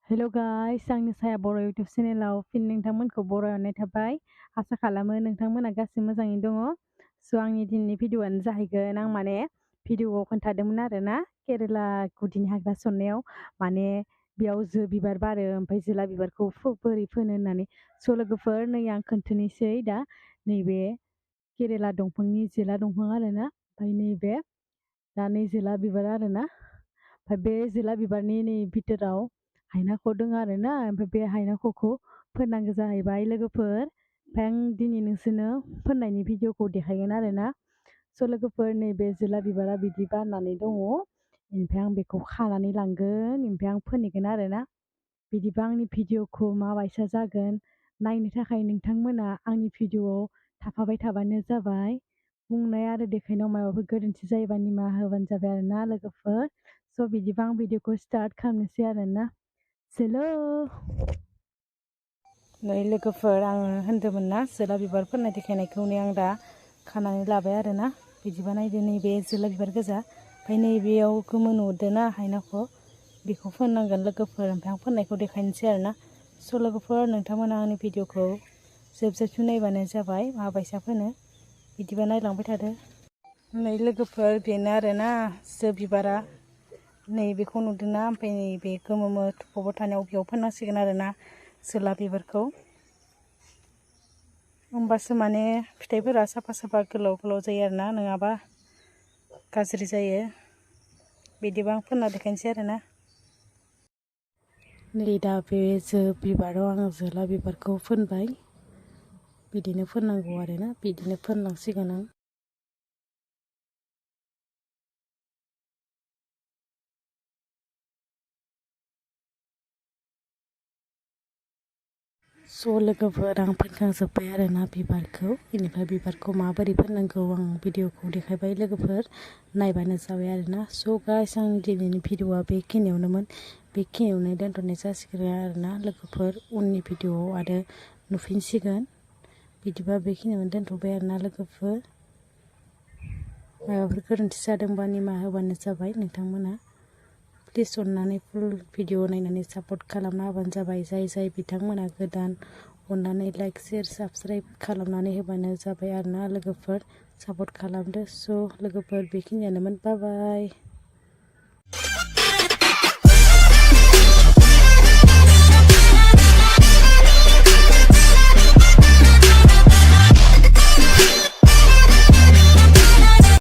हेल' guys आंनि साया बर' YouTube चेनेलाव फिन नोंथांमोनखौ बरायनाय थाबाय। आसा खालामो नोंथांमोना गासिबो मोजाङैनो दङ। आंनि दिनैनि भिडिअ'आनो जाहैगोन आं माने भिडिअ'आव खोन्थादोंमोन आरोना केरेला गुदिनि हाग्रा सन्नायाव माने बेयाव जो बिबार बारो ओमफ्राय जोला बिबारखौ बोरै फोनो होननानै लोगोफोर नै आं खोन्थानोसै दा नैबे केरेला दंफांनि जोला दंफां आरोना ओमफ्राय नैबे दा नै जोला बिबार आरोना ओमफ्राय बे जोला बिबारनि नै भितराव हायनाखौ दङ आरोना ओमफ्राय बे हायनाखौखौ फोननांगौ जाहैबाय लोगोफोर। ओमफ्राय आं दिनै नोंसोरनो फोननायनि भिडिअ'खौ देखायगोन आरोना लोगोफोर नैबे जोला बिबारा बिदि बारनानै दङ ओमफ्राय आं बेखौ खानानै लांगोन ओमफ्राय आं फोनहैगोन आरोना बिदिबा आंनि भिडिअ'खौ माबायसा जागोन नायनो थाखाय नोंथांमोना आंनि भिडिअ'आव थाफाबाय थाबानो जाबाय। बुंनाय आरो देखायनायाव माबाफोर गोरोन्थि जायोबा निमाहा होबानो जाबाय आरोना लोगोफोर। बिदिबा आं भिडिअ'खौ स्टार्ट खालामनोसै आरोना हेलो नै लोगोफोर आङो होन्दोंमोन ना जोला बिबार फोननाय देखायनायखौनो आं दा खानानै लाबाय आरोना बिदिबा नायदो नैबे जोला बिबार गोजा ओमफ्राय नैबेयाव गोमो नुदोंना हायनाखौ बेखौ फोननांगोन लोगोफोर। ओमफ्राय आं फोननायखौ देखायनोसै आरोना लोगोफोर नोंथांमोना आंनि भिडिअ'खौ जोबजासिम नायबानो जाबाय माबायसा फोनो बिदिबा नायलांबाय थादो। नै लोगोफोर बेनो आरोना जो बिबारा नैबेखौ नुदोंना ओमफ्राय नैबे गोमो थुफावबाय थानायाव बेयाव फोननांसिगोन आरोना जोला बिबारखौ होमबासो माने फिथाइफोरा साफा साफा गोलाव गोलाव जायो आरोना नङाबा गाज्रि जायो। बिदिबा आं फोनना देखायनोसै आरोना नै दा बे जो बिबाराव आङो जोला बिबारखौ फोनबाय बिदिनो फोननांगौ आरोना बिदिनो फोनलांसिगोन आं। लोगोफोर आं फोनखांजोब्बाय आरोना बिबारखौ बेनिफ्राय बिबारखौ माबोरै फोननांगौ आं भिडिअ'खौ देखायबाय लोगोफोर नायबानो जाबाय आरोना गाइस आंनि दिनैनि भिडिअ'आ बेखिनियावनोमोन बेखिनियावनो दोनथ'नाय जासिगोन आरोना लोगोफोर उननि भिडिअ'आव आरो नुफिनसिगोन। बिदिबा बेखिनियावनो दोनथ'बाय आरोना लोगोफोर माबाफोर गोरोन्थि जादोंबा निमाहा होबानो जाबाय नोंथांमोना। प्लिज अननानै फुल भिडिअ नायनानै सापर्ट खालामना होबानो जाबाय जाय बिथांमोना गोदान अननानै लाइक शेयार साबस्क्राइब खालामनानै होबानो जाबाय आरोना लोगोफोर सापर्ट खालामदो। लोगोफोर बेखिनियानोमोन बाय बाय।